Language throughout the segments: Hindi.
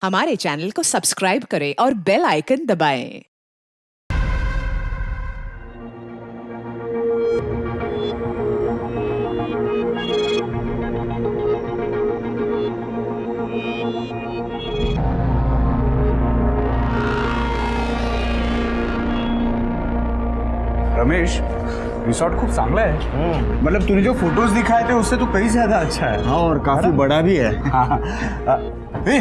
हमारे चैनल को सब्सक्राइब करें और बेल आइकन दबाएं। रमेश, रिसॉर्ट खूप चांगला है। मतलब तूने जो फोटोज दिखाए थे उससे तो कहीं ज्यादा अच्छा है। हाँ, और काफी बड़ा भी है। ए,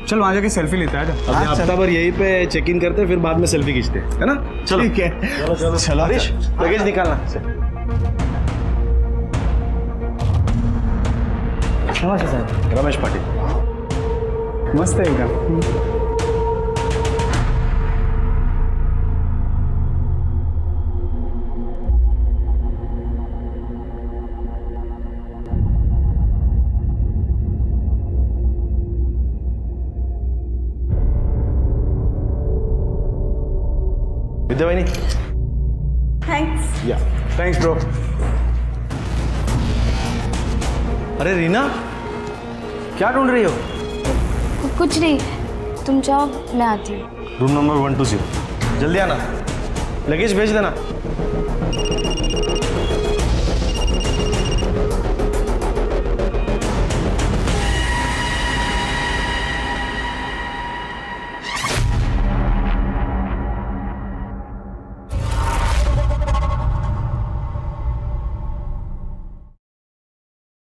चल वहां जाके सेल्फी लेता है। अभी हफ्ता भर यहीं पे चेक इन करते, फिर बाद में सेल्फी खींचते, है ना? चलो ठीक है, चलो चलो चलो। हरीश, लगेज निकालना से। नमस्ते सर। रमेश पाटिल। मस्त है एकदम। विद्यावाहिनी, थैंक्स। या थैंक्स ब्रो। अरे रीना, क्या ढूंढ रही हो? कुछ नहीं, तुम जाओ, मैं आती हूँ। Room number 120। जल्दी आना, लगेज भेज देना।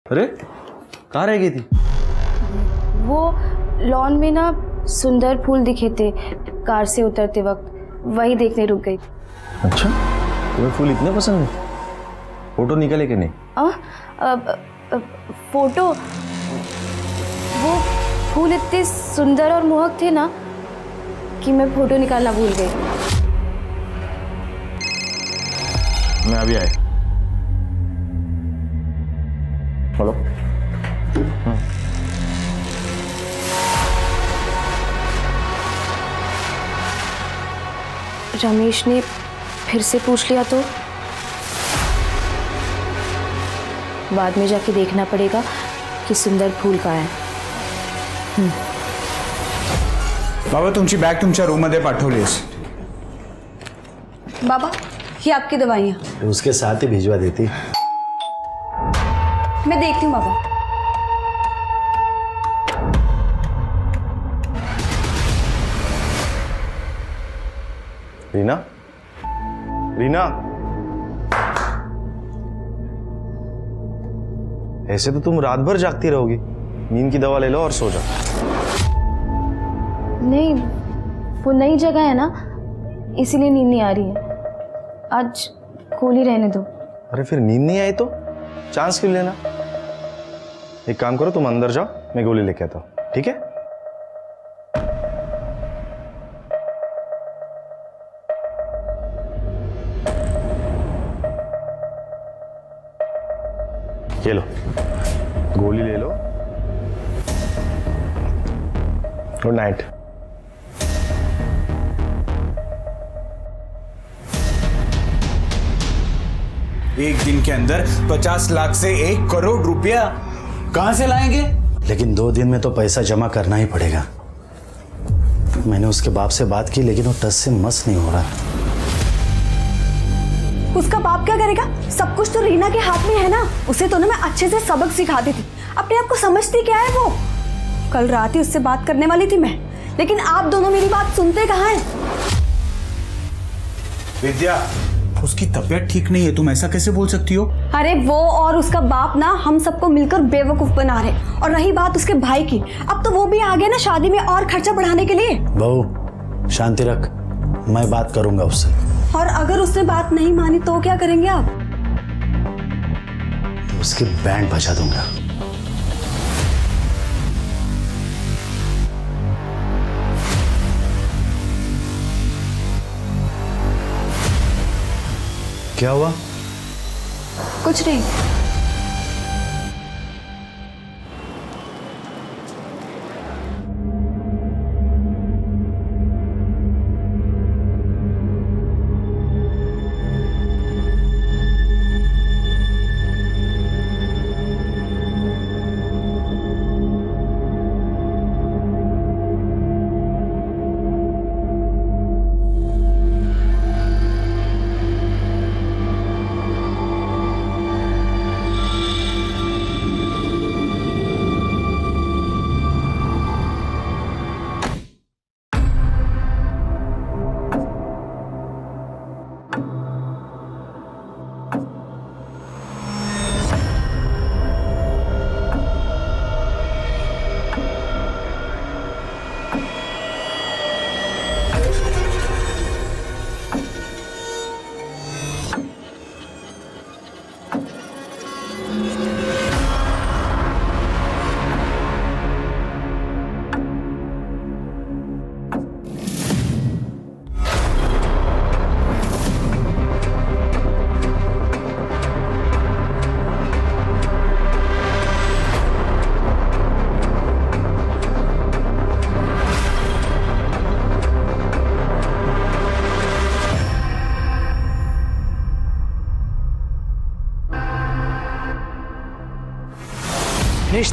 अरे कहाँ रह गई थी? वो लॉन में ना सुंदर फूल दिखे थे कार से उतरते वक्त, वही देखने रुक गई। अच्छा, तुम्हें फूल इतने पसंद है? फोटो निकाले कि नहीं? फोटो, वो फूल इतने सुंदर और मोहक थे ना कि मैं फोटो निकालना भूल गई। मैं अभी आया। हेलो। रमेश ने फिर से पूछ लिया तो बाद में जाके देखना पड़ेगा कि सुंदर फूल कहाँ है। बाबा, तुमची बॅग तुमच्या रूम मध्ये पाठवलीस। बाबा, ये आपकी दवाइयाँ। उसके साथ ही भिजवा देती। मैं देखती हूँ बाबा। रीना, रीना, ऐसे तो तुम रात भर जागती रहोगी। नींद की दवा ले लो और सो जाओ। नहीं, वो नई जगह है ना, इसीलिए नींद नहीं आ रही है। आज गोली रहने दो। अरे फिर नींद नहीं आई तो चांस क्यों लेना? एक काम करो, तुम अंदर जाओ, मैं गोली लेके आता हूँ, ठीक है? ये लो, गोली ले लो। Good night. एक दिन के अंदर 50 लाख से 1 करोड़ रुपया कहां से लाएंगे? लेकिन 2 दिन में तो पैसा जमा करना ही पड़ेगा। मैंने उसके बाप से बात की, लेकिन वो टस से मस नहीं हो रहा। उसका बाप क्या करेगा? सब कुछ तो रीना के हाथ में है ना। उसे तो ना मैं अच्छे से सबक सिखाती थी। अपने आप को समझती क्या है वो? कल रात ही उससे बात करने वाली थी मैं, लेकिन आप दोनों मेरी बात सुनते कहाँ हैं? विद्या, उसकी तबीयत ठीक नहीं है, तुम ऐसा कैसे बोल सकती हो? अरे वो और उसका बाप ना हम सबको मिलकर बेवकूफ बना रहे। और रही बात उसके भाई की, अब तो वो भी आ गया ना शादी में और खर्चा बढ़ाने के लिए। बहू शांति रख, मैं बात करूंगा उससे। और अगर उसने बात नहीं मानी तो क्या करेंगे आप? उसकी बैंड बजा दूंगा। क्या हुआ? कुछ नहीं।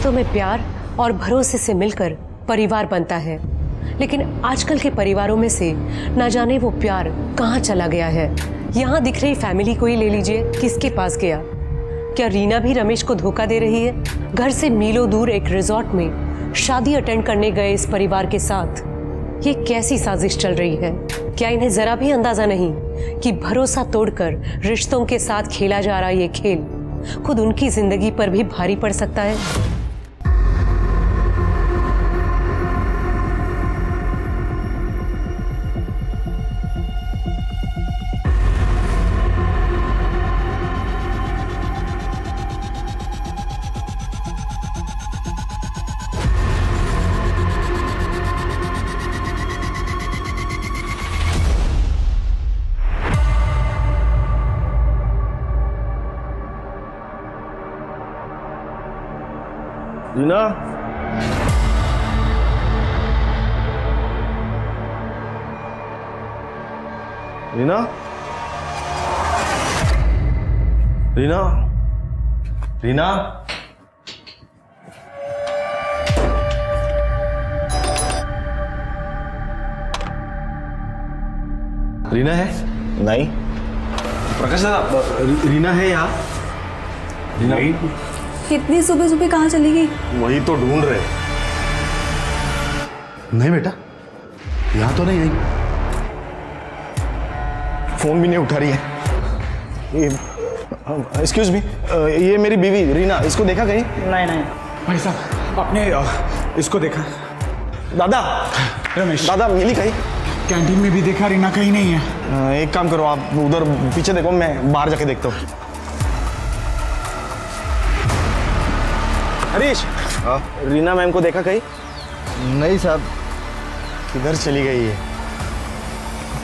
रिश्तों में प्यार और भरोसे से मिलकर परिवार बनता है, लेकिन आजकल के परिवारों में से ना जाने वो प्यार कहाँ चला गया है। यहाँ दिख रही फैमिली को ही ले लीजिए, किसके पास गया? क्या रीना भी रमेश को धोखा दे रही है? घर से मीलों दूर एक रिजॉर्ट में शादी अटेंड करने गए इस परिवार के साथ ये कैसी साजिश चल रही है? क्या इन्हें जरा भी अंदाजा नहीं कि भरोसा तोड़कर रिश्तों के साथ खेला जा रहा ये खेल खुद उनकी जिंदगी पर भी भारी पड़ सकता है? रीना, रीना, रीना, रीना, रीना है? नहीं। प्रकाश दादा, रीना है यहाँ? रीना इतनी सुबह सुबह कहाँ चली गई? वही तो ढूंढ रहे। नहीं बेटा, यहाँ तो नहीं आई। फोन भी नहीं उठा रही है। एक्सक्यूज मी, ये मेरी बीवी रीना, इसको देखा कहीं? नहीं भाई साहब, आपने इसको देखा? दादा, रमेश, दादा मिली कहीं? कैंटीन में भी देखा, रीना कहीं नहीं है। एक काम करो, आप उधर पीछे देखो, मैं बाहर जाके देखता हूँ। हरीश, रीना मैम को देखा कहीं? नहीं साहब। किधर चली गई है?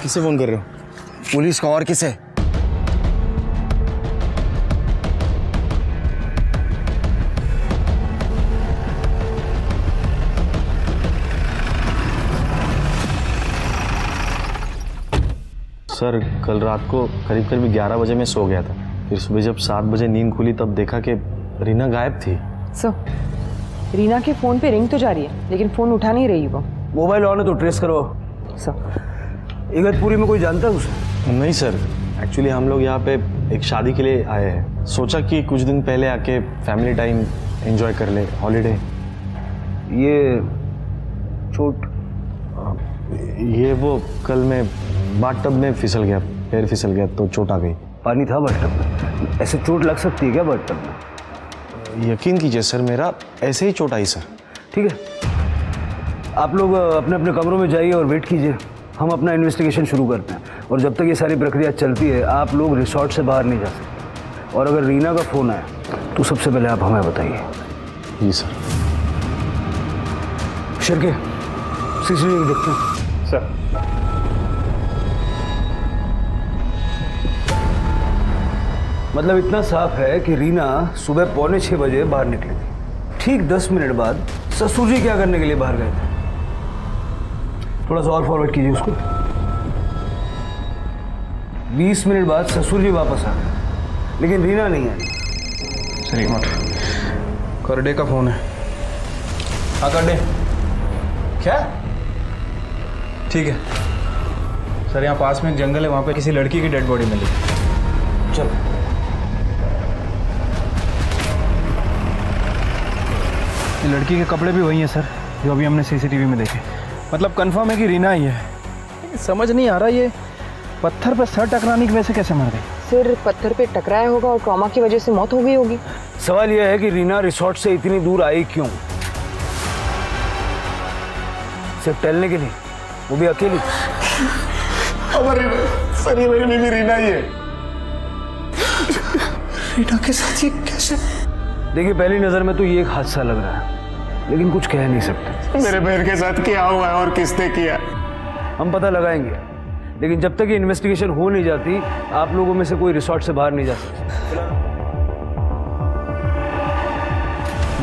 किसे फोन कर रहे हो? पुलिस का और किसे? सर, कल रात को करीब करीब 11 बजे मैं सो गया था। फिर सुबह जब 7 बजे नींद खुली तब देखा कि रीना गायब थी। सर, रीना के फोन पे रिंग तो जा रही है लेकिन फोन उठा नहीं रही वो। मोबाइल ऑन है तो ट्रेस करो। सर, इगतपुरी में कोई जानता है उसे? नहीं सर, एक्चुअली हम लोग यहाँ पे एक शादी के लिए आए हैं। सोचा कि कुछ दिन पहले आके फैमिली टाइम एंजॉय कर ले, हॉलीडे। ये चोट? ये वो कल मैं बाथटब में फिसल गया, पैर फिसल गया तो चोट आ गई। पानी था बाथटब में? ऐसे चोट लग सकती है क्या बाथटब में? यकीन कीजिए सर, मेरा ऐसे ही चोट आई सर। ठीक है, आप लोग अपने अपने कमरों में जाइए और वेट कीजिए। हम अपना इन्वेस्टिगेशन शुरू करते हैं और जब तक ये सारी प्रक्रिया चलती है आप लोग रिसोर्ट से बाहर नहीं जा सकते। और अगर रीना का फ़ोन आए तो सबसे पहले आप हमें बताइए। जी सर। शिरके, सीसीटीवी देखते हैं। सर, मतलब इतना साफ है कि रीना सुबह 5:45 बजे बाहर निकली थी। ठीक 10 मिनट बाद ससुर जी क्या करने के लिए बाहर गए थे? थोड़ा सा और फॉरवर्ड कीजिए उसको। 20 मिनट बाद ससुर जी वापस आ गए लेकिन रीना नहीं आई। सर एक मिनट, करडे का फोन है। हाँ करडे, क्या? ठीक है सर, यहाँ पास में एक जंगल है, वहाँ पे किसी लड़की की डेड बॉडी मिली। चलो लड़की के कपड़े भी वही हैं सर जो अभी हमने सीसीटीवी में देखे। मतलब कंफर्म है कि रीना ही है। समझ नहीं आ रहा ये पत्थर पर सर टकराने की वजह से कैसे मर गई। सिर पत्थर पे टकराया होगा और ट्रॉमा की वजह से मौत हो गई होगी। सवाल यह है कि रीना रिसोर्ट से इतनी दूर आई क्यों? सिर्फ टहलने के लिए, वो भी अकेली? सर ये मेरी बीवी रीना ही है। रीना के साथ ये कैसे? देखिए, पहली नजर में तो ये एक हादसा लग रहा है लेकिन कुछ कह नहीं सकते। मेरे बहन के साथ क्या हुआ है और किसने किया? हम पता लगाएंगे, लेकिन जब तक ये इन्वेस्टिगेशन हो नहीं जाती आप लोगों में से कोई रिसोर्ट से बाहर नहीं जा सकता।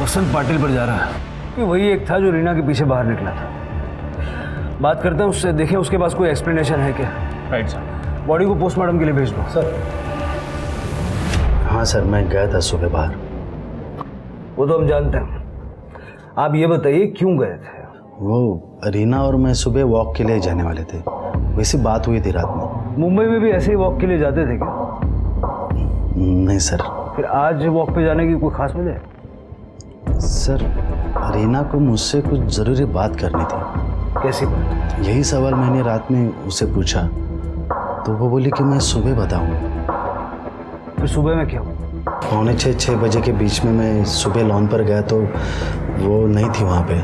वसंत पाटिल पर जा रहा है कि वही एक था जो रीना के पीछे बाहर निकला था। बात करते हैं उससे, देखें उसके पास कोई एक्सप्लेनेशन है क्या। Right sir. बॉडी को पोस्टमार्टम के लिए भेज दो। सर। हाँ सर, मैं गया था सुबह बाहर। वो तो हम जानते हैं, आप ये बताइए क्यों गए थे? वो रीना और मैं सुबह वॉक के लिए जाने वाले थे, वैसी बात हुई थी रात में। मुंबई में भी ऐसे ही वॉक के लिए जाते थे क्या? नहीं सर। फिर आज वॉक पे जाने की कोई खास वजह है? सर रीना को मुझसे कुछ ज़रूरी बात करनी थी। कैसी बात? यही सवाल मैंने रात में उसे पूछा तो वो बोली कि मैं सुबह बताऊंगा। फिर सुबह में क्या हुआ? 5:45-6 बजे के बीच में मैं सुबह लॉन पर गया तो वो नहीं थी वहाँ पे,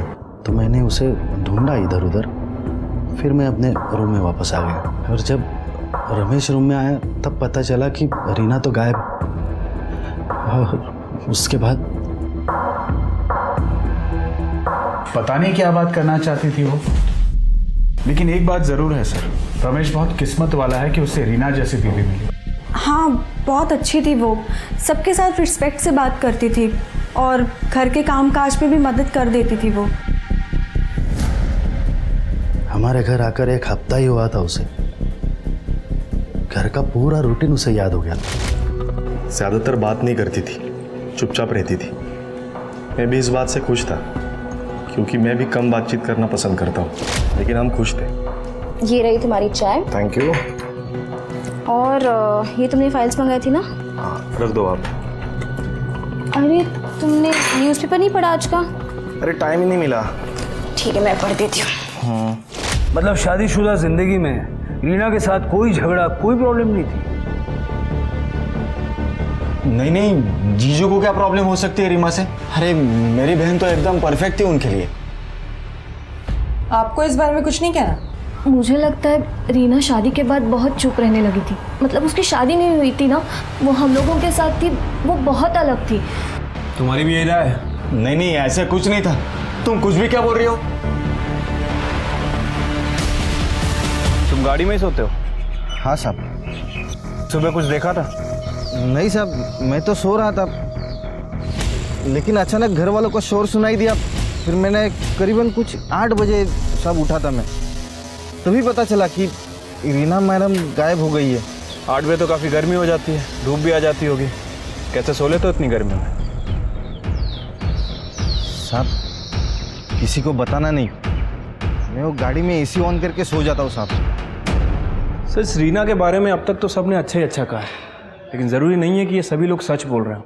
तो मैंने उसे ढूंढा इधर उधर। फिर मैं अपने रूम में वापस आ गया और जब रमेश रूम में आया तब पता चला कि रीना तो गायब। और उसके बाद पता नहीं क्या बात करना चाहती थी वो, लेकिन एक बात जरूर है सर, रमेश बहुत किस्मत वाला है कि उससे रीना जैसी बीवी मिली। हाँ, बहुत अच्छी थी वो, सबके साथ रिस्पेक्ट से बात करती थी और घर के काम काज में भी मदद कर देती थी वो। हमारे घर आकर 1 हफ्ता ही हुआ था उसे, घर का पूरा रूटीन उसे याद हो गया था। ज़्यादातर बात नहीं करती थी, चुपचाप रहती थी। मैं भी इस बात से खुश था क्योंकि मैं भी कम बातचीत करना पसंद करता हूँ, लेकिन हम खुश थे। ये रही तुम्हारी चाय। Thank you. और ये तुमने फाइल्स मंगाई थी ना? हाँ, रख दो आप। अरे तुमने न्यूज़पेपर नहीं पढ़ा आज का? अरे टाइम ही नहीं मिला। ठीक है, मैं पढ़ देती हूँ। मतलब शादीशुदा जिंदगी में रीना के साथ कोई झगड़ा, कोई प्रॉब्लम नहीं थी? नहीं नहीं, जीजू को क्या प्रॉब्लम हो सकती है रीमा से? अरे मेरी बहन तो एकदम परफेक्ट थी उनके लिए। आपको इस बारे में कुछ नहीं कहना? मुझे लगता है रीना शादी के बाद बहुत चुप रहने लगी थी। मतलब उसकी शादी नहीं हुई थी ना, वो हम लोगों के साथ थी, वो बहुत अलग थी। तुम्हारी भी यही राय है? नहीं नहीं, ऐसा कुछ नहीं था। तुम कुछ भी क्या बोल रही हो? तुम गाड़ी में ही सोते हो? हाँ साहब। सुबह कुछ देखा था? नहीं साहब, मैं तो सो रहा था, लेकिन अचानक घर वालों का शोर सुनाई दिया। फिर मैंने करीबन कुछ 8 बजे साहब उठा था मैं, तभी पता चला कि रीना मैडम गायब हो गई है। 8 बजे तो काफ़ी गर्मी हो जाती है, धूप भी आ जाती होगी, कैसे सो लेते हो इतनी गर्मी में? साहब किसी को बताना नहीं, मैं वो गाड़ी में एसी ऑन करके सो जाता हूँ साहब। सर रीना के बारे में अब तक तो सबने अच्छा ही अच्छा कहा है, लेकिन ज़रूरी नहीं है कि ये सभी लोग सच बोल रहे हो।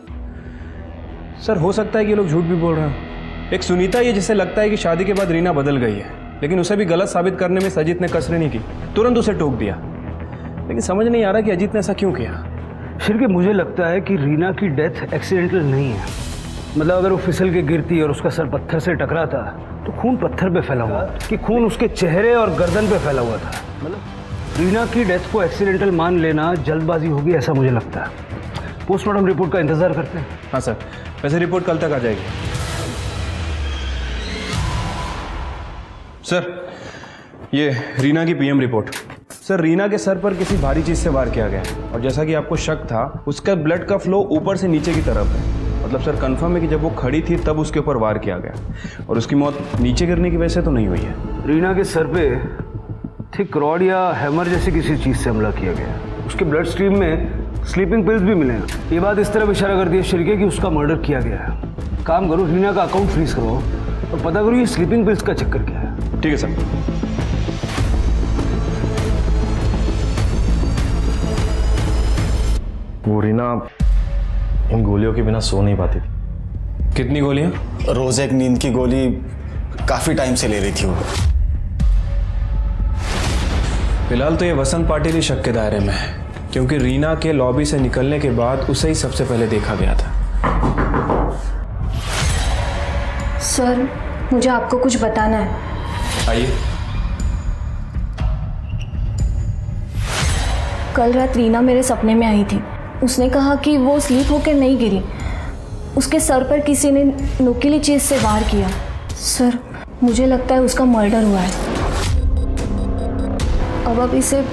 सर हो सकता है कि ये लोग झूठ भी बोल रहे हो। एक सुनीता ये जिसे लगता है कि शादी के बाद रीना बदल गई है, लेकिन उसे भी गलत साबित करने में अजीत ने कसर नहीं की, तुरंत उसे टोक दिया। लेकिन समझ नहीं आ रहा कि अजीत ने ऐसा क्यों किया। फिर के मुझे लगता है कि रीना की डेथ एक्सीडेंटल नहीं है। मतलब अगर वो फिसल के गिरती और उसका सर पत्थर से टकराता तो खून पत्थर पे फैला हुआ था, कि खून उसके चेहरे और गर्दन पे फैला हुआ था। मतलब रीना की डेथ को एक्सीडेंटल मान लेना जल्दबाजी होगी, ऐसा मुझे लगता है। पोस्टमार्टम रिपोर्ट का इंतजार करते हैं। हाँ सर, वैसे रिपोर्ट कल तक आ जाएगी। सर ये रीना की पीएम रिपोर्ट। सर रीना के सर पर किसी भारी चीज़ से वार किया गया और जैसा कि आपको शक था, उसका ब्लड का फ्लो ऊपर से नीचे की तरफ है। मतलब सर कंफर्म है कि जब वो खड़ी थी तब उसके ऊपर वार किया गया और उसकी मौत नीचे गिरने की वजह से तो नहीं हुई है। रीना के सर पे थिक रॉड या हैमर जैसी किसी चीज़ से हमला किया गया। उसके ब्लड स्ट्रीम में स्लीपिंग पिल्स भी मिले हैं। ये बात इस तरफ इशारा कर दिया शिरके कि उसका मर्डर किया गया है। काम करो, रीना का अकाउंट फ्रीज करो और पता करो ये स्लीपिंग पिल्स का चक्कर क्या है। ठीक है सर। वो रीना इन गोलियों के बिना सो नहीं पाती थी। कितनी गोलियां? रोज एक नींद की गोली काफी टाइम से ले रही थी वो। फिलहाल तो ये वसंत पाटिल ही शक के दायरे में है, क्योंकि रीना के लॉबी से निकलने के बाद उसे ही सबसे पहले देखा गया था। सर मुझे आपको कुछ बताना है। आइए। कल रात रीना मेरे सपने में आई थी। उसने कहा कि वो स्लीप होकर नहीं गिरी, उसके सर पर किसी ने नुकीली चीज से वार किया। सर मुझे लगता है उसका मर्डर हुआ है। अब इसे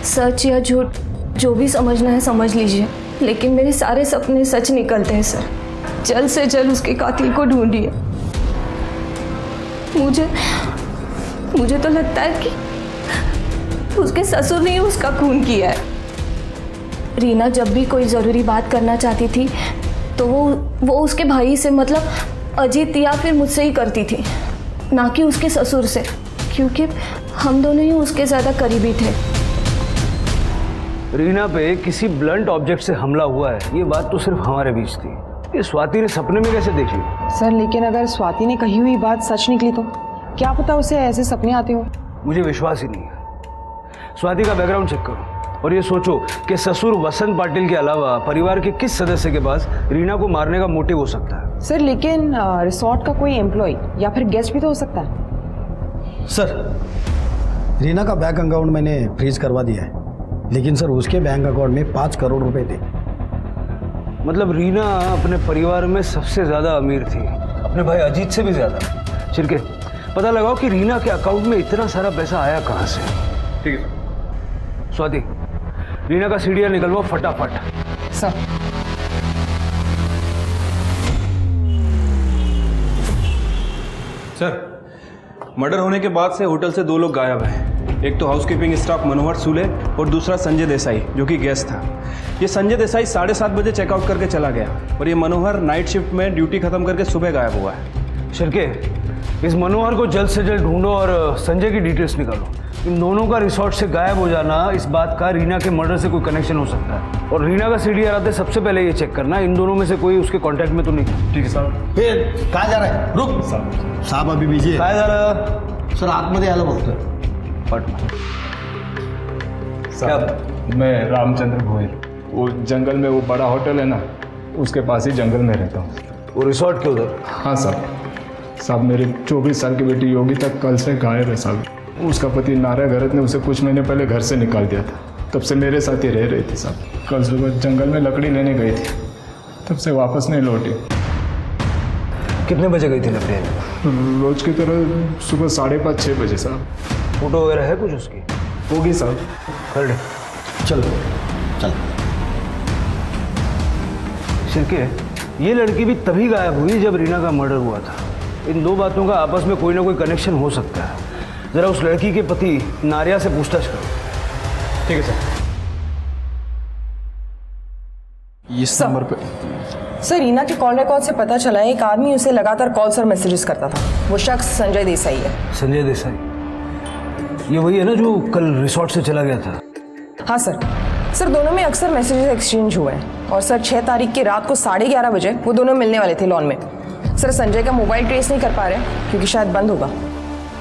सच या झूठ जो भी समझना है समझ लीजिए, लेकिन मेरे सारे सपने सच निकलते हैं सर। जल्द से जल्द उसके कातिल को ढूंढिए। मुझे तो लगता है कि उसके ससुर ने उसका खून किया है। रीना जब भी कोई ज़रूरी बात करना चाहती थी तो वो उसके भाई से, मतलब अजीत या फिर मुझसे ही करती थी, ना कि उसके ससुर से, क्योंकि हम दोनों ही उसके ज़्यादा करीबी थे। रीना पे किसी ब्लंट ऑब्जेक्ट से हमला हुआ है, ये बात तो सिर्फ हमारे बीच थी। ये स्वाति ने सपने में कैसे देख ली? सर लेकिन अगर स्वाति ने कही हुई बात सच निकली तो क्या पता उसे ऐसे सपने आते हो। मुझे विश्वास ही नहीं है। स्वाति का बैकग्राउंड चेक करो और ये सोचो कि ससुर वसंत पाटिल के अलावा परिवार के किस सदस्य के पास रीना को मारने का मोटिव हो सकता है। सर लेकिन रिसोर्ट का कोई एम्प्लॉय या फिर गेस्ट भी तो हो सकता है। सर, रीना का बैंक अकाउंट मैंने फ्रीज करवा दिया है, लेकिन सर उसके बैंक अकाउंट में 5 करोड़ रुपए थे। मतलब रीना अपने परिवार में सबसे ज्यादा अमीर थी, अपने भाई अजीत से भी ज्यादा। छिरके, पता लगाओ कि रीना के अकाउंट में इतना सारा पैसा आया कहाँ से। ठीक है स्वाति, रीना का सीढ़ियाँ निकलवाओ फटाफट। सर सर, मर्डर होने के बाद से होटल से 2 लोग गायब हैं। एक तो हाउसकीपिंग स्टाफ मनोहर सूले और दूसरा संजय देसाई जो कि गेस्ट था। ये संजय देसाई 7:30 बजे चेकआउट करके चला गया और ये मनोहर नाइट शिफ्ट में ड्यूटी खत्म करके सुबह गायब हुआ है। छिरके, इस मनोहर को जल्द से जल्द ढूंढो और संजय की डिटेल्स निकालो। इन दोनों का रिसोर्ट से गायब हो जाना इस बात का रीना के मर्डर से कोई कनेक्शन हो सकता है। और रीना का सीढ़ियाँ आते सबसे पहले ये चेक करना इन दोनों में से कोई उसके कांटेक्ट में तो नहीं। ठीक है साहब। फिर कहाँ जा रहा है? रुक साहब, अभी बिजी काय झालं? सर आतमध्ये आलं बघतोय। पटना साहब, मैं रामचंद्र गोयल, वो जंगल में वो बड़ा होटल है ना, उसके पास ही जंगल में रहता हूँ। वो रिसोर्ट के उधर? हाँ साहब, मेरी 24 साल की बेटी योगी तक कल से गायब है साहब। उसका पति नारायण घरत ने उसे कुछ महीने पहले घर से निकाल दिया था, तब से मेरे साथ ही रह रही थी साहब। कल सुबह जंगल में लकड़ी लेने गई थी, तब से वापस नहीं लौटी। कितने बजे गई थी लकड़ी? रोज की तरह सुबह 5:30-6 बजे साहब। फोटो वगैरह है कुछ उसकी? होगी साहब। कर दे। चल चल। शिरके, ये लड़की भी तभी गायब हुई जब रीना का मर्डर हुआ था। इन दो बातों का आपस में कोई ना कोई कनेक्शन हो सकता है। जरा उस लड़की के पति नारिया से पूछताछ करो। ठीक है सर। इस नंबर पे सर रीना के कॉल रिकॉर्ड से पता चला है एक आदमी उसे लगातार कॉल्स और मैसेजेस करता था। वो शख्स संजय देसाई है। संजय देसाई, ये वही है ना जो कल रिसोर्ट से चला गया था? हाँ सर दोनों में अक्सर मैसेजेस एक्सचेंज हुए हैं और सर 6 तारीख की रात को 11:30 बजे वो दोनों मिलने वाले थे लॉन में। सर संजय का मोबाइल ट्रेस नहीं कर पा रहे क्योंकि शायद बंद होगा।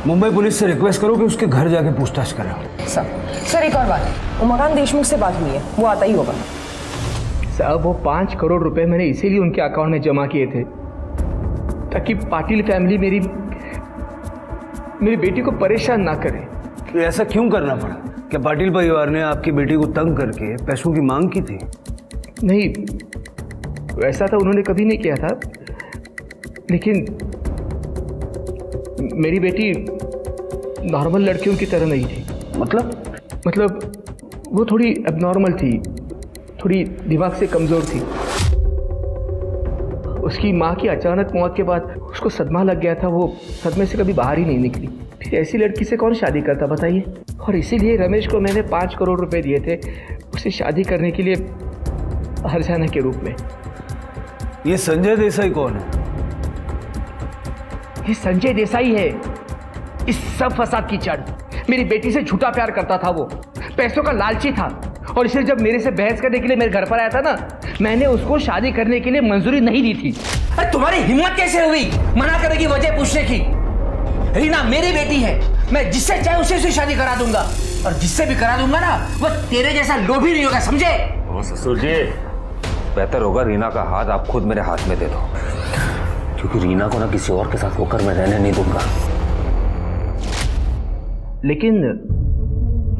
मुंबई पुलिस से रिक्वेस्ट करो कि उसके घर जाके पूछताछ करें। सर एक और बात, उमाकांत देशमुख से बात हुई है, वो आता ही होगा। साहब वो 5 करोड़ रुपए मैंने इसीलिए उनके अकाउंट में जमा किए थे ताकि पाटिल फैमिली मेरी बेटी को परेशान ना करे। तो ऐसा क्यों करना पड़ा? क्या पाटिल परिवार ने आपकी बेटी को तंग करके पैसों की मांग की थी? नहीं, वैसा तो उन्होंने कभी नहीं किया था, लेकिन मेरी बेटी नॉर्मल लड़कियों की तरह नहीं थी। मतलब वो थोड़ी एबनॉर्मल थी, थोड़ी दिमाग से कमज़ोर थी। उसकी माँ की अचानक मौत के बाद उसको सदमा लग गया था, वो सदमे से कभी बाहर ही नहीं निकली। फिर ऐसी लड़की से कौन शादी करता बताइए? और इसीलिए रमेश को मैंने 5 करोड़ रुपए दिए थे उसे शादी करने के लिए हर्जाना के रूप में। ये संजय देसाई कौन है? ये संजय देसाई है इस सब फसाद की जड़। मेरी बेटी से झूठा प्यार करता था, वो पैसों का लालची था और इसलिए जब मेरे से बहस करने के लिए मेरे घर पर आया था ना, मैंने उसको शादी करने के लिए मंजूरी नहीं दी थी। अरे तुम्हारी हिम्मत कैसे हुई मना करने की वजह पूछने की? रीना मेरी बेटी है, मैं जिससे चाहे उसे से शादी करा दूंगा और जिससे भी करा दूंगा ना वो तेरे जैसा लोभी नहीं होगा, समझे? ससुर जी, बेहतर होगा रीना का हाथ आप खुद मेरे हाथ में दे दो, क्योंकि रीना को ना किसी और के साथ होकर मैं रहने नहीं दूंगा। लेकिन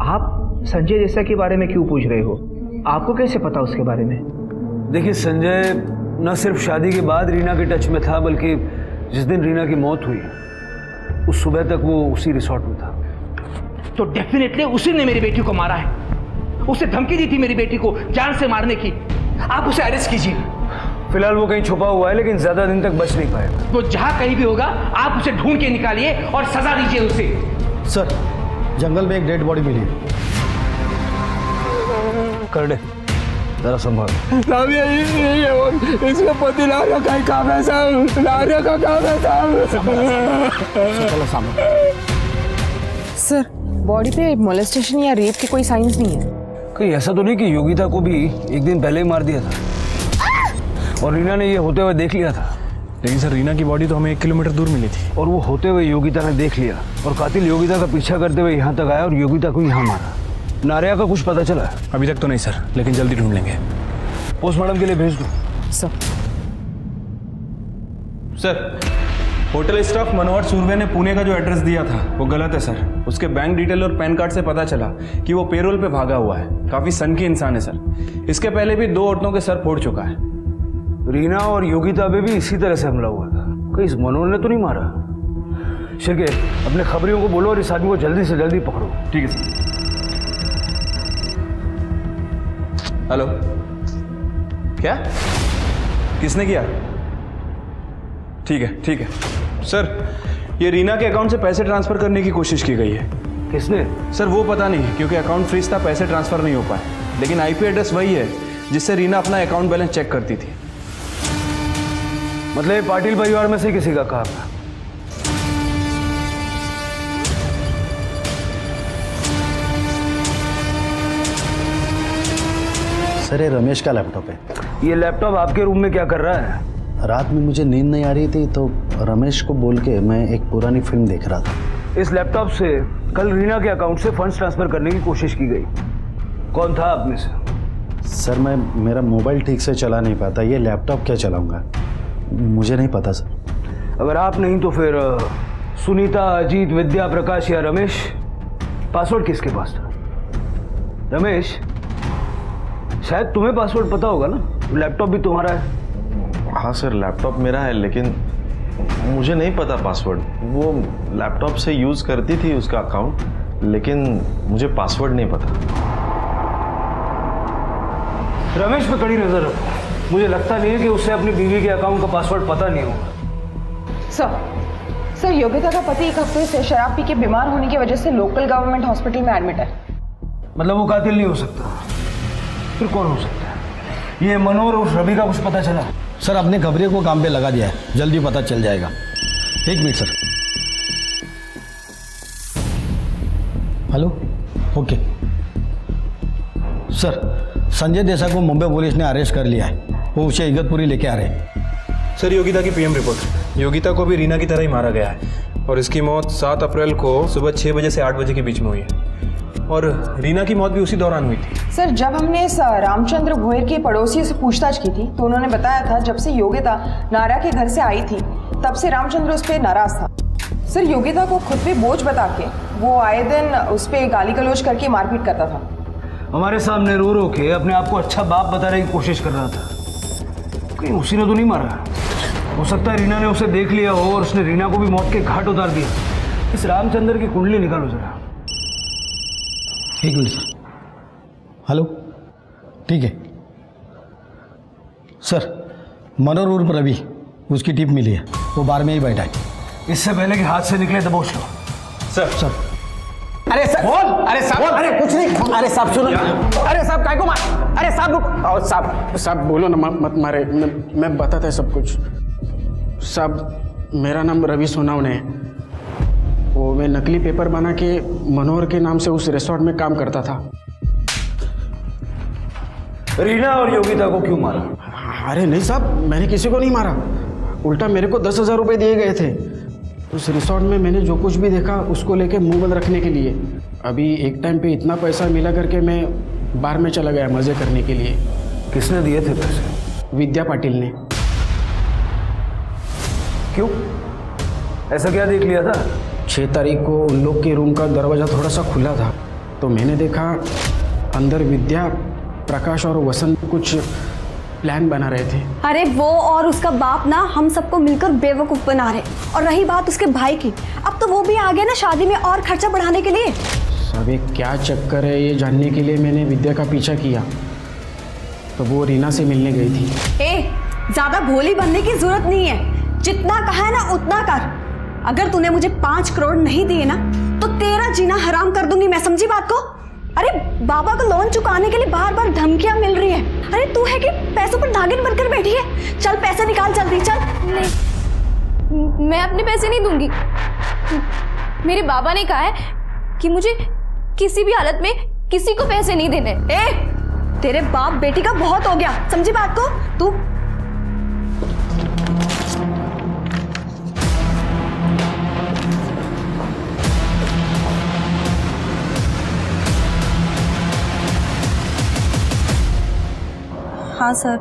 आप संजय देसाई के बारे में क्यों पूछ रहे हो? आपको कैसे पता उसके बारे में? देखिए, संजय न सिर्फ शादी के बाद रीना के टच में था, बल्कि जिस दिन रीना की मौत हुई उस सुबह तक वो उसी रिसोर्ट में था। तो डेफिनेटली उसी ने मेरी बेटी को मारा है। उसे धमकी दी थी मेरी बेटी को जान से मारने की। आप उसे अरेस्ट कीजिए। फिलहाल वो कहीं छुपा हुआ है, लेकिन ज्यादा दिन तक बच नहीं पाएगा। तो जहां कहीं भी होगा आप उसे ढूंढ के निकालिए और सजा दीजिए उसे। सर, जंगल में एक डेड बॉडी मिली है। कर दे। जरा संभाल। साहब ये इसका पति लारे का ही काम है साहब, लारे का काम है साहब। सर बॉडी पे मोलेस्टेशन या रेप के कोई साइंस नहीं है? कहीं ऐसा तो नहीं कि योगिता को भी एक दिन पहले ही मार दिया था और रीना ने ये होते हुए देख लिया था? लेकिन सर रीना की बॉडी तो हमें 1 किलोमीटर दूर मिली थी। और वो होते हुए योगिता ने देख लिया और कातिल योगिता का पीछा करते हुए यहाँ तक आया और योगिता को यहाँ मारा। नारिया का कुछ पता चला? अभी तक तो नहीं सर, लेकिन जल्दी ढूंढ लेंगे। पोस्टमार्टम के लिए भेज दो। सर होटल स्टाफ मनोहर सुरवे ने पुणे का जो एड्रेस दिया था वो गलत है सर। उसके बैंक डिटेल और पैन कार्ड से पता चला कि वो पेरोल पे भागा हुआ है। काफी सनकी इंसान है सर। इसके पहले भी 2 औरतों के सर फोड़ चुका है। रीना और योगिता पे भी इसी तरह से हमला हुआ था। कहीं इस मनोहर ने तो नहीं मारा? शिरके अपने खबरियों को बोलो और इस आदमी को जल्दी से जल्दी पकड़ो। ठीक है सर। हेलो, क्या किसने किया? ठीक है सर। ये रीना के अकाउंट से पैसे ट्रांसफर करने की कोशिश की गई है। किसने? सर वो पता नहीं, क्योंकि अकाउंट फ्रीज था, पैसे ट्रांसफर नहीं हो पाए। लेकिन आईपी एड्रेस वही है जिससे रीना अपना अकाउंट बैलेंस चेक करती थी। मतलब ये पाटिल परिवार में से किसी का काम है? सर ये रमेश का लैपटॉप है। ये लैपटॉप आपके रूम में क्या कर रहा है? रात में मुझे नींद नहीं आ रही थी तो रमेश को बोल के मैं एक पुरानी फिल्म देख रहा था। इस लैपटॉप से कल रीना के अकाउंट से फंड्स ट्रांसफर करने की कोशिश की गई। कौन था आप में से? सर मैं मेरा मोबाइल ठीक से चला नहीं पाता, ये लैपटॉप क्या चलाऊंगा मुझे नहीं पता सर। अगर आप नहीं तो फिर सुनीता, अजीत, विद्या, प्रकाश या रमेश? पासवर्ड किसके पास था? रमेश शायद तुम्हें पासवर्ड पता होगा ना, लैपटॉप भी तुम्हारा है। हाँ सर लैपटॉप मेरा है, लेकिन मुझे नहीं पता पासवर्ड। वो लैपटॉप से यूज़ करती थी उसका अकाउंट, लेकिन मुझे पासवर्ड नहीं पता। रमेश पे कड़ी नजर रखो। मुझे लगता नहीं है कि उसे अपनी बीवी के अकाउंट का पासवर्ड पता नहीं होगा। सर योगिता का पति 1 हफ्ते से शराब पी के बीमार होने की वजह से लोकल गवर्नमेंट हॉस्पिटल में एडमिट है। मतलब वो कातिल नहीं हो सकता, फिर कौन हो सकता है? ये मनोहर और रवि का कुछ पता चला? सर अपने खबरियों को काम पे लगा दिया है, जल्दी पता चल जाएगा। 1 minute sir. Hello, okay sir. Sanjay Desai को मुंबई पुलिस ने अरेस्ट कर लिया है, वो उसे इगतपुरी लेके आ रहे हैं। सर योगिता की पीएम रिपोर्ट। योगिता को भी रीना की तरह ही मारा गया है और इसकी मौत 7 अप्रैल को सुबह 6 बजे से 8 बजे के बीच में हुई है और रीना की मौत भी उसी दौरान हुई थी। सर जब हमने इस रामचंद्र भोयर के पड़ोसी से पूछताछ की थी तो उन्होंने बताया था जब से योगिता नारा के घर से आई थी तब से रामचंद्र उस पर नाराज था। सर योगिता को खुद पे बोझ बता के वो आए दिन उस पर गाली गलौज करके मारपीट करता था। हमारे सामने रो रो के अपने आप को अच्छा बाप बताने की कोशिश कर रहा था। कहीं उसी ने तो नहीं मारा? हो सकता है रीना ने उसे देख लिया हो और उसने रीना को भी मौत के घाट उतार दिया। इस रामचंद्र की कुंडली निकालो जरा। 1 मिनट सर। हेलो, ठीक है सर। मनोहर उर्फ रवि, उसकी टिप मिली है, वो बार में ही बैठा है। इससे पहले कि हाथ से निकले दबोच लो। सर अरे सर बोल। अरे साहब बोल। अरे कुछ नहीं। अरे साहब सुनो। अरे साहब काय को मार? अरे साहब रुक। और साहब बोलो ना, मत मारे। मैं बताता है सब कुछ। साहब मेरा नाम रवि सोनावने है। वो मैं नकली पेपर बना के मनोहर के नाम से उस रिसोर्ट में काम करता था। रीना और योगिता को क्यों मारा? अरे नहीं साहब, मैंने किसी को नहीं मारा। उल्टा मेरे को 10,000 रुपये दिए गए थे। उस रिसोर्ट में मैंने जो कुछ भी देखा उसको लेके मुंह बंद रखने के लिए। अभी एक टाइम पे इतना पैसा मिला करके मैं बार में चला गया मज़े करने के लिए। किसने दिए थे पैसे? विद्या पाटिल ने। क्यों? ऐसा क्या देख लिया था? 6 तारीख को उन लोग के रूम का दरवाज़ा थोड़ा सा खुला था तो मैंने देखा अंदर विद्या, प्रकाश और वसंत कुछ प्लान बना रहे थे। अरे वो और उसका बाप ना हम सबको मिलकर बेवकूफ़ बना रहे। और रही बात उसके भाई की, अब तो वो भी आ गया ना शादी में और खर्चा बढ़ाने के लिए। सब एक क्या चक्कर है ये जानने के लिए मैंने विद्या का पीछा किया तो वो रीना से मिलने गई थी। ज़्यादा भोली बनने की जरूरत नहीं है, जितना कहा है ना उतना कर। अगर तूने मुझे 5 करोड़ नहीं दिए ना तो तेरा जीना हराम कर दूंगी मैं, समझी बात को? अरे बाबा को लोन चुकाने के लिए बार बार धमकियां मिल रही है। अरे तू है कि पैसों पर नागिन बनकर बैठी है? चल पैसे निकाल जल्दी चल। नहीं, मैं अपने पैसे नहीं दूंगी। मेरे बाबा ने कहा है कि मुझे किसी भी हालत में किसी को पैसे नहीं देने। तेरे बाप बेटी का बहुत हो गया, समझी बात को? तू हाँ सर,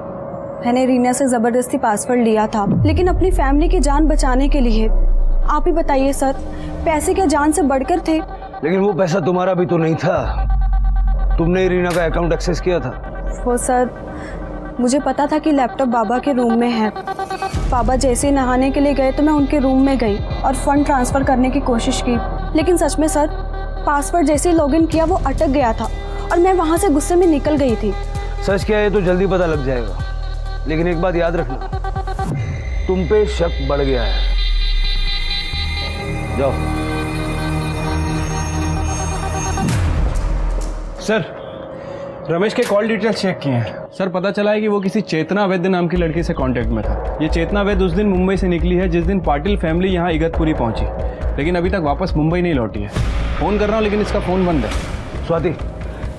मैंने रीना से ज़बरदस्ती पासवर्ड लिया था, लेकिन अपनी फैमिली की जान बचाने के लिए। आप ही बताइए सर, पैसे क्या जान से बढ़कर थे? लेकिन वो पैसा तुम्हारा भी तो नहीं था, तुमने रीना का अकाउंट एक्सेस किया था। वो सर, मुझे पता था कि लैपटॉप बाबा के रूम में है। बाबा जैसे ही नहाने के लिए गए तो मैं उनके रूम में गई और फंड ट्रांसफ़र करने की कोशिश की, लेकिन सच में सर, पासवर्ड जैसे ही लॉगिन किया वो अटक गया था और मैं वहाँ से गुस्से में निकल गई थी। सच क्या है तो जल्दी पता लग जाएगा, लेकिन एक बात याद रखना, तुम पे शक बढ़ गया है। जाओ। सर, रमेश के कॉल डिटेल्स चेक किए हैं सर। पता चला है कि वो किसी चेतना वैद्य नाम की लड़की से कांटेक्ट में था। ये चेतना वैद्य उस दिन मुंबई से निकली है जिस दिन पाटिल फैमिली यहाँ इगतपुरी पहुंची, लेकिन अभी तक वापस मुंबई नहीं लौटी है। फ़ोन कर रहा हूँ लेकिन इसका फ़ोन बंद है। स्वाति,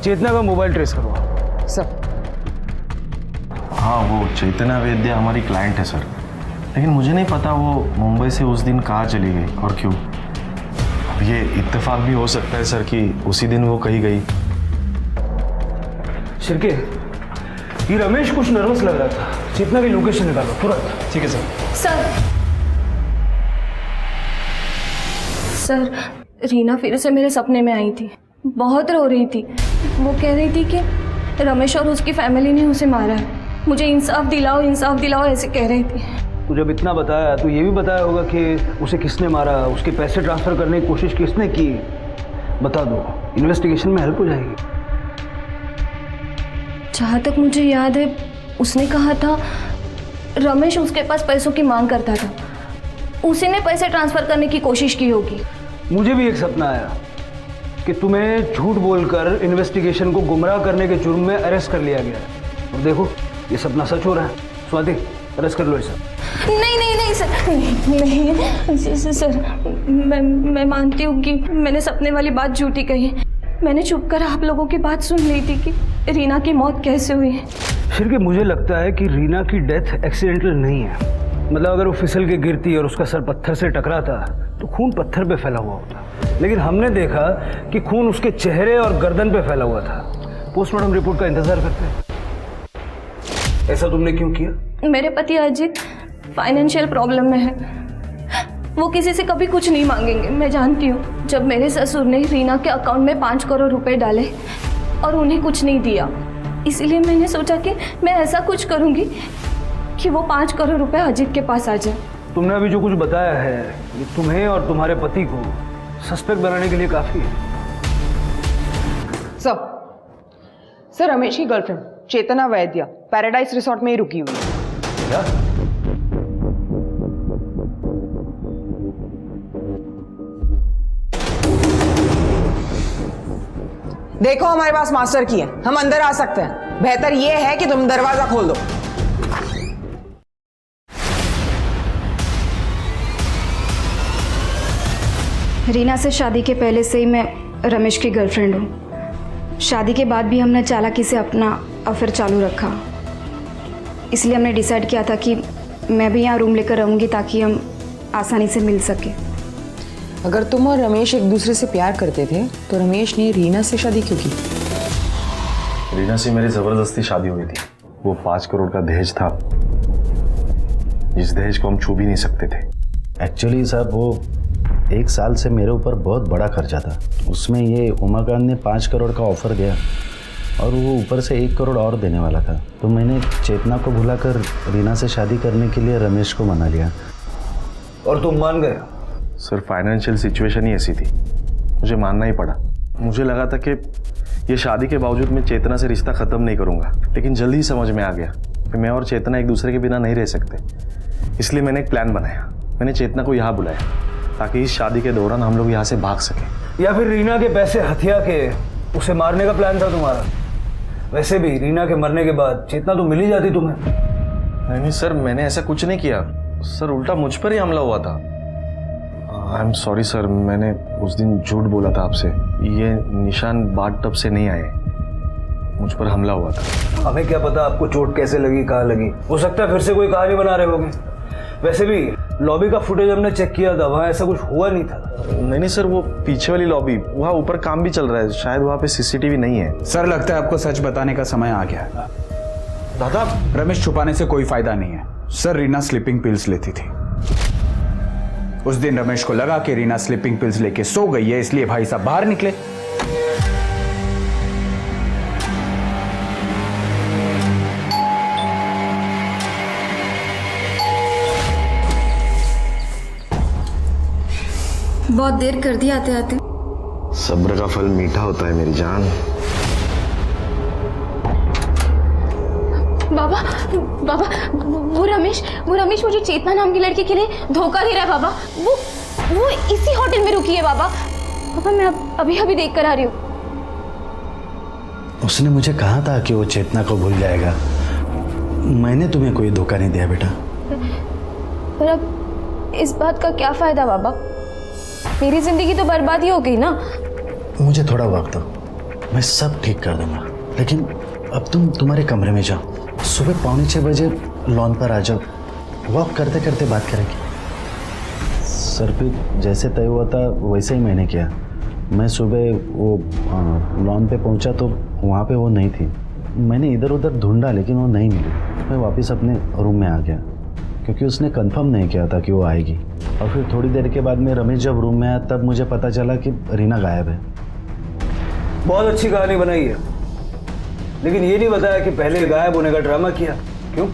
चेतना का मोबाइल ट्रेस करो। सर हाँ, वो चेतना वैद्य हमारी क्लाइंट है सर, लेकिन मुझे नहीं पता वो मुंबई से उस दिन कहाँ चली गई और क्यों। अब ये इत्तेफाक भी हो सकता है सर कि उसी दिन वो कहीं गई। शिरके, ये रमेश कुछ नर्वस लग रहा था, चेतना की लोकेशन निकालो तुरंत। ठीक है सर। सर, रीना फिर से मेरे सपने में आई थी, बहुत रो रही थी। वो कह रही थी कि रमेश और उसकी फैमिली ने उसे मारा है, मुझे इंसाफ दिलाओ ऐसे कह रही थी। तू जब इतना बताया तो ये भी बताया होगा कि उसे किसने मारा, उसके पैसे ट्रांसफ़र करने की कोशिश किसने की। बता दो, इन्वेस्टिगेशन में हेल्प हो जाएगी। जहाँ तक मुझे याद है, उसने कहा था रमेश उसके पास पैसों की मांग करता था, उसी ने पैसे ट्रांसफ़र करने की कोशिश की होगी। मुझे भी एक सपना आया कि तुम्हें झूठ बोलकर इन्वेस्टिगेशन को गुमराह करने के जुर्म में अरेस्ट कर लिया गया है, और देखो ये सपना सच हो रहा है। स्वाति, अरेस्ट कर लो इसे। नहीं सर, नहीं सर, मैं मानती हूँ कि मैंने सपने वाली बात झूठी कही है। मैंने चुप कर आप लोगों की बात सुन ली थी कि रीना की मौत कैसे हुई है। शिरके, मुझे लगता है कि रीना की डेथ एक्सीडेंटल नहीं है। मतलब अगर वो फिसल के गिरती और उसका सर पत्थर से टकराता तो खून पत्थर पे फैला हुआ होता, लेकिन हमने देखा कि खून उसके चेहरे और गर्दन पे फैला हुआ था। पोस्टमार्टम रिपोर्ट का इंतजार करते हैं। ऐसा तुमने क्यों किया? मेरे पति अजित फाइनेंशियल प्रॉब्लम में है, वो किसी से कभी कुछ नहीं मांगेंगे, मैं जानती हूँ। जब मेरे ससुर ने रीना के अकाउंट में 5 करोड़ रुपए डाले और उन्हें कुछ नहीं दिया, इसलिए मैंने सोचा कि मैं ऐसा कुछ करूँगी कि वो 5 करोड़ रुपए अजित के पास आ जाए। तुमने अभी जो कुछ बताया है ये तुम्हें और तुम्हारे पति को सस्पेक्ट बनाने के लिए काफ़ी है। सर, रमेश की गर्लफ्रेंड चेतना वैद्य पैराडाइज रिसोर्ट में ही रुकी हुई है। क्या? देखो, हमारे पास मास्टर की है, हम अंदर आ सकते हैं। बेहतर यह है कि तुम दरवाजा खोल दो। रीना से शादी के पहले से ही मैं रमेश की गर्लफ्रेंड हूँ। शादी के बाद भी हमने चालाकी से अपना अफेयर चालू रखा, इसलिए हमने डिसाइड किया था कि मैं भी यहाँ रूम लेकर रहूँगी ताकि हम आसानी से मिल सके। अगर तुम और रमेश एक दूसरे से प्यार करते थे तो रमेश ने रीना से शादी क्यों की? रीना से मेरी ज़बरदस्ती शादी हुई थी। वो 5 करोड़ का दहेज था, जिस दहेज को हम छू भी नहीं सकते थे। एक्चुअली साहब, वो 1 साल से मेरे ऊपर बहुत बड़ा खर्चा था। उसमें ये उमाकांत ने 5 करोड़ का ऑफर दिया और वो ऊपर से 1 करोड़ और देने वाला था, तो मैंने चेतना को भुलाकर रीना से शादी करने के लिए रमेश को मना लिया। और तुम मान गए? सर, फाइनेंशियल सिचुएशन ही ऐसी थी, मुझे मानना ही पड़ा। मुझे लगा था कि ये शादी के बावजूद मैं चेतना से रिश्ता ख़त्म नहीं करूँगा, लेकिन जल्दी ही समझ में आ गया कि मैं और चेतना एक दूसरे के बिना नहीं रह सकते। इसलिए मैंने एक प्लान बनाया। मैंने चेतना को यहाँ बुलाया ताकि इस शादी के दौरान हम लोग यहाँ से भाग सकें। या फिर रीना के पैसे हथिया के उसे मारने का प्लान था तुम्हारा। वैसे भी रीना के मरने के बाद चेतना तो मिल ही जाती तुम्हें। नहीं सर, मैंने ऐसा कुछ नहीं किया सर, उल्टा मुझ पर ही हमला हुआ था। आई एम सॉरी सर, मैंने उस दिन झूठ बोला था आपसे। ये निशान बाथ टब से नहीं आए, मुझ पर हमला हुआ था। हमें क्या पता आपको चोट कैसे लगी, कहाँ लगी। हो सकता है फिर से कोई कहानी बना रहे होगे। वैसे भी लॉबी का फुटेज हमने चेक किया था, वहाँ ऐसा कुछ हुआ नहीं था। नहीं सर, वो पीछे वाली लॉबी, वहाँ ऊपर काम भी चल रहा है, शायद वहाँ पे सीसीटीवी नहीं है। सर लगता है आपको सच बताने का समय आ गया है। दादा, रमेश, छुपाने से कोई फायदा नहीं है। सर, रीना स्लीपिंग पिल्स लेती थी। उस दिन रमेश को लगा कि रीना स्लीपिंग पिल्स लेके सो गई है, इसलिए भाई साहब बाहर निकले। बहुत देर कर दी आते आते। सब्र का फल मीठा होता है मेरी जान। बाबा बाबा, वो रमेश मुझे चेतना नाम की लड़की के लिए धोखा दे रहा है बाबा। वो इसी होटल में रुकी है बाबा। पापा, मैं अभी देख कर आ रही हूँ। उसने मुझे कहा था कि वो चेतना को भूल जाएगा। मैंने तुम्हें कोई धोखा नहीं दिया बेटा। पर अब इस बात का क्या फायदा बाबा? मेरी जिंदगी तो बर्बाद ही हो गई ना। मुझे थोड़ा वक्त दो, मैं सब ठीक कर दूंगा। लेकिन अब तुम तुम्हारे कमरे में जाओ, सुबह 5:45 बजे लॉन पर आ जाओ, वॉक करते करते बात करेंगे। सर पे जैसे तय हुआ था वैसे ही मैंने किया। मैं सुबह वो लॉन पे पहुंचा तो वहाँ पे वो नहीं थी। मैंने इधर उधर ढूंढा लेकिन वो नहीं मिली। मैं वापस अपने रूम में आ गया क्योंकि उसने कंफर्म नहीं किया था कि वो आएगी। और फिर थोड़ी देर के बाद में रमेश जब रूम में आया तब मुझे पता चला कि रीना गायब है। बहुत अच्छी कहानी बनाई है, लेकिन ये नहीं बताया कि पहले गायब होने का ड्रामा किया। क्यों?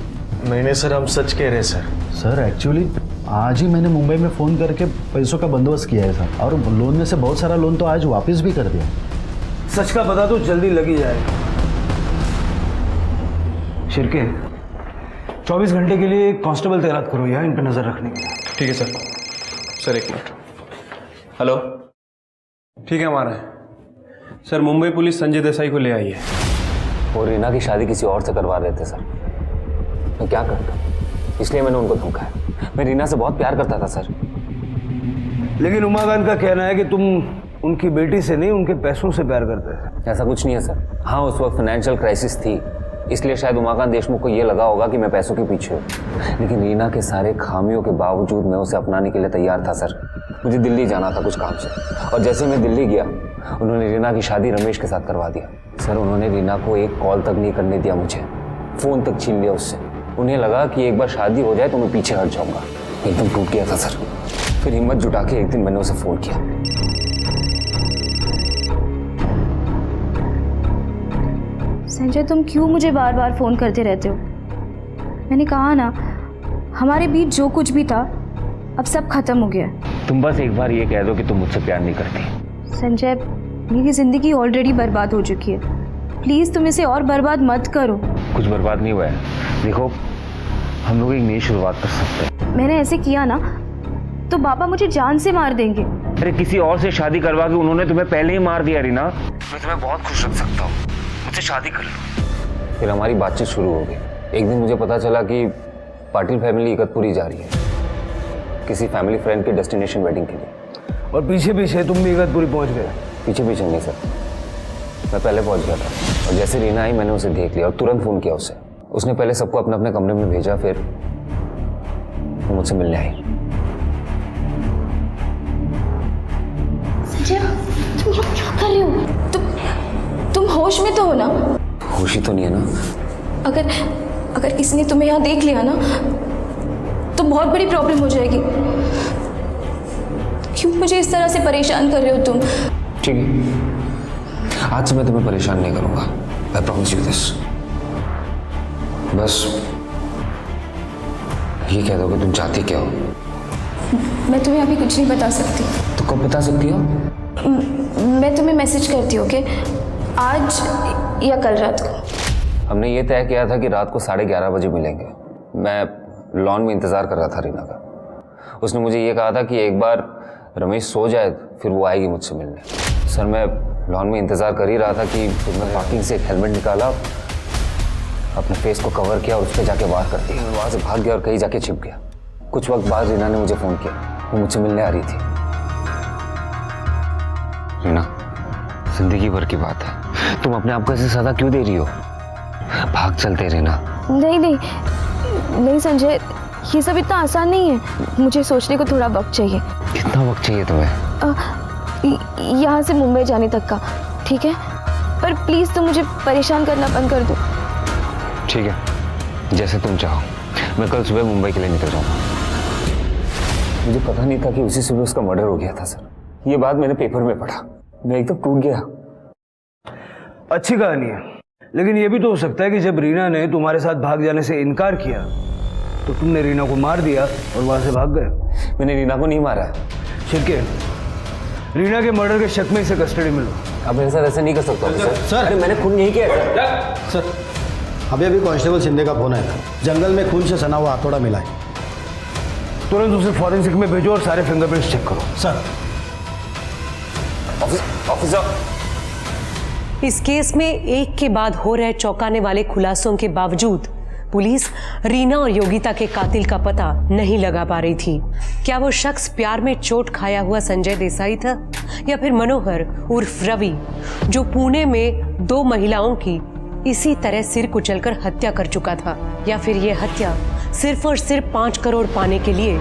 नहीं सर, हम सच कह रहे हैं सर। सर एक्चुअली आज ही मैंने मुंबई में फ़ोन करके पैसों का बंदोबस्त किया है सर, और लोन में से बहुत सारा लोन तो आज वापस भी कर दिया। सच का पता तो जल्दी लग ही जाएगा। शिरके, 24 घंटे के लिए कांस्टेबल तैनात करो यहाँ इन पर नजर रखने के लिए। ठीक है सर। Sir 1 minute. हेलो, ठीक है, हमारा है सर। मुंबई पुलिस संजय देसाई को ले आई है। वो रीना की शादी किसी और से करवा रहे थे सर। मैं क्या करता, इसलिए मैंने उनको धोखा है। मैं रीना से बहुत प्यार करता था सर। लेकिन उमाकांत का कहना है कि तुम उनकी बेटी से नहीं उनके पैसों से प्यार करते हैं। ऐसा कुछ नहीं है सर। हाँ, उस वक्त फाइनेंशियल क्राइसिस थी, इसलिए शायद उमाकांत देशमुख को ये लगा होगा कि मैं पैसों के पीछे हूँ। लेकिन रीना के सारे खामियों के बावजूद मैं उसे अपनाने के लिए तैयार था सर। मुझे दिल्ली जाना था कुछ काम से, और जैसे मैं दिल्ली गया उन्होंने रीना की शादी रमेश के साथ करवा दिया सर। उन्होंने रीना को एक कॉल तक नहीं करने दिया मुझे, फ़ोन तक छीन लिया उससे। उन्हें लगा कि एक बार शादी हो जाए तो मैं पीछे हट जाऊंगा। एकदम टूट गया था सर। फिर हिम्मत जुटा के एक दिन मैंने उसे फ़ोन किया। संजय, तुम क्यों मुझे बार बार फ़ोन करते रहते हो? मैंने कहा ना, हमारे बीच जो कुछ भी था अब सब खत्म हो गया। तुम बस एक बार ये कह दो कि तुम मुझसे प्यार नहीं करती। संजय, मेरी ज़िंदगी ऑलरेडी बर्बाद हो चुकी है। प्लीज़ तुम इसे और बर्बाद मत करो। कुछ बर्बाद नहीं हुआ है। देखो, हम लोग एक नई शुरुआत कर सकते हैं। मैंने ऐसे किया ना तो बाबा मुझे जान से मार देंगे। अरे किसी और से शादी करवा के उन्होंने तुम्हें पहले ही मार दिया रीना। मैं तुम्हें बहुत खुश रख सकता हूँ, मुझसे शादी कर लो। फिर हमारी बातचीत शुरू हो गई। एक दिन मुझे पता चला कि पाटिल फैमिली इगतपुरी जा रही है किसी फैमिली फ्रेंड के डेस्टिनेशन वेडिंग के लिए। और पीछे पीछे तुम भी इगतपुरी पहुंच गए? पीछे पीछे नहीं सर, मैं पहले पहुंच गया था। और जैसे रीना आई मैंने उसे देख लिया और तुरंत फ़ोन किया उसे। उसने पहले सबको अपने अपने कमरे में भेजा, फिर वो मुझसे मिलने आई। संजय, तुम लोग क्या कर रहे हो? तुम होश में तो हो ना? होश ही तो नहीं है ना। अगर किसी ने तुम्हें यहाँ देख लिया ना तो बहुत बड़ी प्रॉब्लम हो जाएगी। क्यों मुझे इस तरह से परेशान कर रहे हो तुम? ठीक है, आज से मैं तुम्हें परेशान नहीं करूंगा। I promise you this. बस ये कह दो कि तुम चाहती क्या हो। मैं तुम्हें अभी कुछ नहीं बता सकती। तो कब बता सकती हो? मैं तुम्हें मैसेज करती हूँ, ओके? आज या कल रात को। हमने ये तय किया था कि रात को 11:30 बजे मिलेंगे। मैं लॉन में इंतज़ार कर रहा था रीना का। उसने मुझे ये कहा था कि एक बार रमेश सो जाए फिर वो आएगी मुझसे मिलने। सर, मैं लॉन में इंतजार कर ही रहा था कि फिर मैं पार्किंग से एक हेलमेट निकाला, अपने फेस को कवर किया और उस पर जाके वार कर दिया। वहां से भाग गया और कहीं जाके छिप गया। कुछ वक्त बाद रीना ने मुझे फोन किया, वो मुझसे मिलने आ रही थी। रीना, जिंदगी भर की बात है, तुम अपने आप को ऐसे सजा क्यों दे रही हो? भाग चलते रीना। नहीं संजय, ये सब इतना आसान नहीं है। मुझे सोचने को थोड़ा वक्त चाहिए। कितना वक्त चाहिए तुम्हें? यहाँ से मुंबई जाने तक का, ठीक है? पर प्लीज तुम मुझे परेशान करना बंद कर दो। ठीक है, जैसे तुम चाहो। मैं कल सुबह मुंबई के लिए निकल जाऊंगा। मुझे पता नहीं था कि उसी सुबह उसका मर्डर हो गया था सर। ये बात मैंने पेपर में पढ़ा, मैं एकदम टूट गया। अच्छी कहानी है, लेकिन ये भी तो हो सकता है कि जब रीना ने तुम्हारे साथ भाग जाने से इनकार किया तो तुमने रीना को मार दिया और वहां से भाग गए। मैंने रीना को नहीं मारा है। छिड़के, रीना के मर्डर के शक में इसे कस्टडी में लो। आप मेरे साथ ऐसे नहीं कर सकते सर। अरे मैंने खून नहीं किया सर, अभी कांस्टेबल शिंदे का फोन आया था। जंगल में खून से सना हुआ हथौड़ा मिला है। तुरंत उसे फॉरेंसिक में भेजो और सारे फिंगरप्रिंट्स चेक करो। सर। ऑफिसर, इस केस में एक के बाद हो रहे चौंकाने वाले खुलासों के बावजूद पुलिस रीना और योगिता के कातिल का पता नहीं लगा पा रही थी। क्या वो शख्स प्यार में चोट खाया हुआ संजय देसाई था, या फिर मनोहर उर्फ रवि, जो पुणे में 2 महिलाओं की इसी तरह सिर कुचलकर हत्या कर चुका था, या फिर ये हत्या सिर्फ और सिर्फ 5 करोड़ पाने के लिए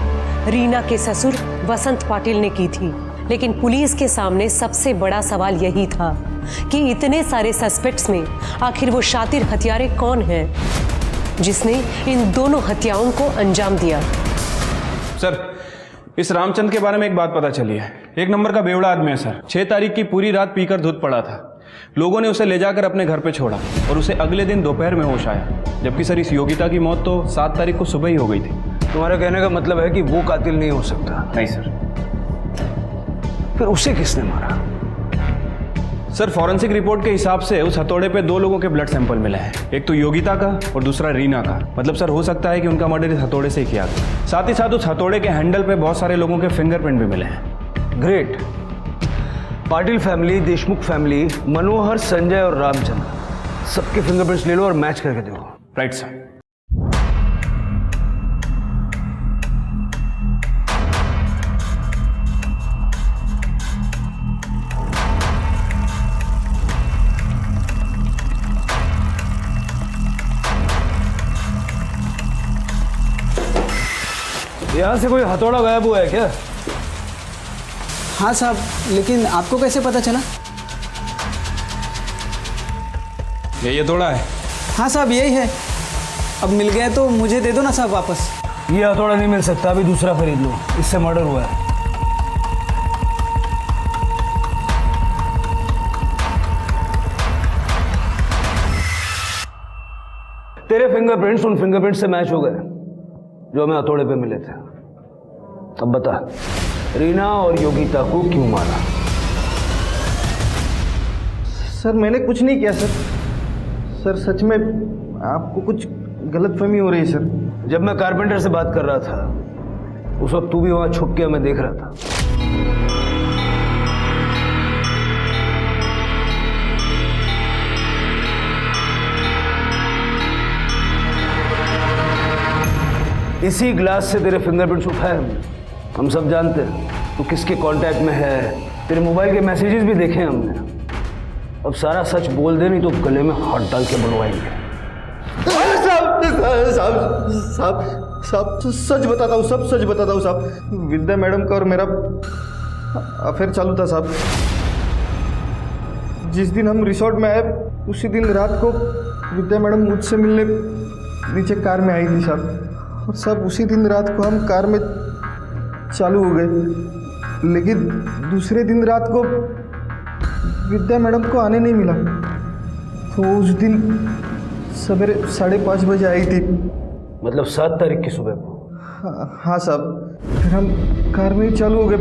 रीना के ससुर वसंत पाटिल ने की थी। लेकिन पुलिस के सामने सबसे बड़ा सवाल यही था कि इतने सारे सस्पेक्ट्स में आखिर वो शातिर हत्यारे कौन है जिसने इन दोनों हत्याओं को अंजाम दिया। सर, इस रामचंद्र के बारे में एक बात पता चली है। 1 नंबर का बेवड़ा आदमी है सर। 6 तारीख की पूरी रात पीकर धुत पड़ा था। लोगों ने उसे ले जाकर अपने घर पे छोड़ा और उसे अगले दिन दोपहर में होश आया। जबकि सर इस योगिता की मौत तो 7 तारीख को सुबह ही हो गई थी। तुम्हारा कहने का मतलब है कि वो कातिल नहीं हो सकता? नहीं सर। फिर उसे किसने मारा? सर, फॉरेंसिक रिपोर्ट के हिसाब से उस हथौड़े पे 2 लोगों के ब्लड सैंपल मिले हैं। एक तो योगिता का और दूसरा रीना का। मतलब सर, हो सकता है कि उनका मर्डर इस हथौड़े से ही किया गया। साथ ही साथ उस हथौड़े के हैंडल पे बहुत सारे लोगों के फिंगरप्रिंट भी मिले हैं। Great. Patil family, Deshmukh family, Manohar, Sanjay और रामचंद्र, सबके फिंगरप्रिंट्स ले लो और मैच करके देखो। Right sir. यहाँ से कोई हथौड़ा गायब हुआ है क्या? हाँ साहब, लेकिन आपको कैसे पता चला? ये हथौड़ा है? हाँ साहब, यही है। अब मिल गया तो मुझे दे दो ना साहब वापस। ये हथौड़ा नहीं मिल सकता, अभी दूसरा खरीद लो, इससे मर्डर हुआ है। तेरे फिंगरप्रिंट्स उन फिंगरप्रिंट्स से मैच हो गए जो हमें हथौड़े पे मिले थे। अब बता, रीना और योगिता को क्यों मारा? सर, मैंने कुछ नहीं किया सर। सर, सच में आपको कुछ गलतफहमी हो रही है सर। जब मैं कारपेंटर से बात कर रहा था उस वक्त तू भी वहां छुप के मैं देख रहा था। इसी ग्लास से तेरे फिंगरप्रिंट्स उठाए हमने। हम सब जानते हैं तू किसके कांटेक्ट में है, तेरे मोबाइल के मैसेजेस भी देखे हमने। अब सारा सच बोल दे, नहीं तो गले में हाथ डाल के बनवाएंगे। साहब, सच बताता हूँ, सब सच बताता हूँ साहब। विद्या मैडम का और मेरा अफेयर चालू था साहब। जिस दिन हम रिसोर्ट में आए उसी दिन रात को विद्या मैडम मुझसे मिलने नीचे कार में आई थी साहब। और सब उसी दिन रात को हम कार में चालू हो गए, लेकिन दूसरे दिन रात को विद्या मैडम को आने नहीं मिला। तो उस दिन सवेरे 5:30 बजे आई थी। मतलब 7 तारीख की सुबह को? हाँ साहब। फिर हम कार में ही चालू हो गए,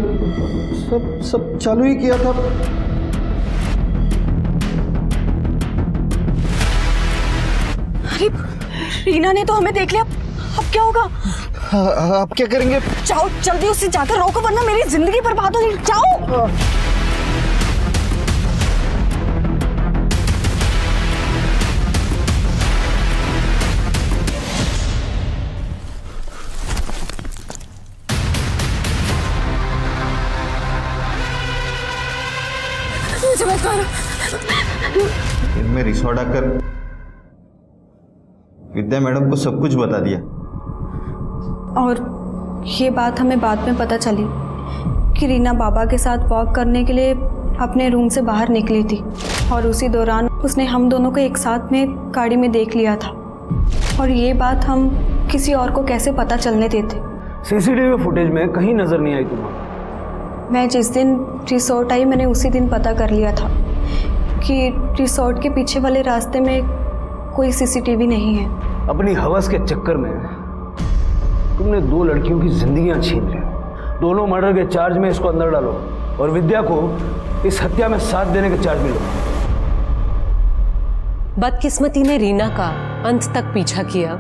सब चालू ही किया था। अरे रीना ने तो हमें देख लिया, अब क्या होगा? आप क्या करेंगे? जाओ जल्दी उससे जाकर रोको, वरना मेरी जिंदगी बर्बाद हो जाएगी। जाओ। मुझे मत मारो। फिर मैं रिसोर्ट आकर विद्या मैडम को सब कुछ बता दिया। और ये बात हमें बाद में पता चली कि रीना बाबा के साथ वॉक करने के लिए अपने रूम से बाहर निकली थी और उसी दौरान उसने हम दोनों को एक साथ में गाड़ी में देख लिया था। और ये बात हम किसी और को कैसे पता चलने देते? सीसीटीवी फुटेज में कहीं नजर नहीं आई तुम्हारा। मैं जिस दिन रिसोर्ट आई मैंने उसी दिन पता कर लिया था कि रिसोर्ट के पीछे वाले रास्ते में कोई सीसीटीवी नहीं है। अपनी हवस के चक्कर में तुमने 2 लड़कियों की जिंदगियां छीन ली। दोनों मर्डर के चार्ज में इसको अंदर डालो और विद्या को इस हत्या में साथ देने के चार्ज में लो। बदकिस्मती ने रीना का अंत तक पीछा किया।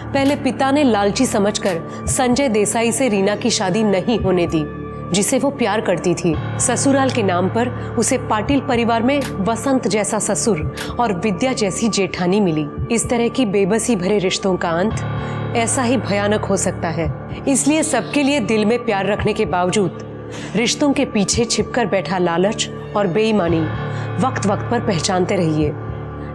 पहले पिता ने लालची समझकर संजय देसाई से रीना की शादी नहीं होने दी, जिसे वो प्यार करती थी। ससुराल के नाम पर उसे पाटिल परिवार में वसंत जैसा ससुर और विद्या जैसी जेठानी मिली। इस तरह की बेबसी भरे रिश्तों का अंत ऐसा ही भयानक हो सकता है। इसलिए सबके लिए दिल में प्यार रखने के बावजूद रिश्तों के पीछे छिपकर बैठा लालच और बेईमानी वक्त वक्त पर पहचानते रहिए,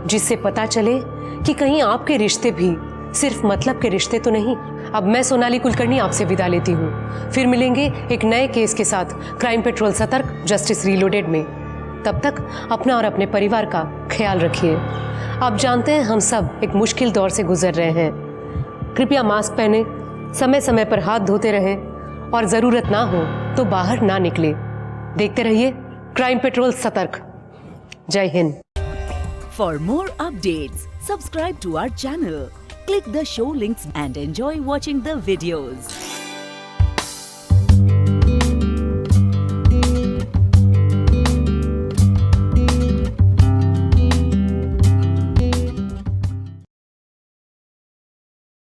जिससे पता चले कि कहीं आपके रिश्ते भी सिर्फ मतलब के रिश्ते तो नहीं। अब मैं सोनाली कुलकर्णी आपसे विदा लेती हूँ। फिर मिलेंगे एक नए केस के साथ क्राइम पेट्रोल सतर्क जस्टिस रीलोडेड में। तब तक अपना और अपने परिवार का ख्याल रखिए। आप जानते हैं हम सब एक मुश्किल दौर से गुजर रहे हैं। कृपया मास्क पहने, समय समय पर हाथ धोते रहें और ज़रूरत ना हो तो बाहर ना निकले। देखते रहिए क्राइम पेट्रोल सतर्क। जय Hind. For more updates, subscribe to our channel, click the show links and enjoy watching the videos.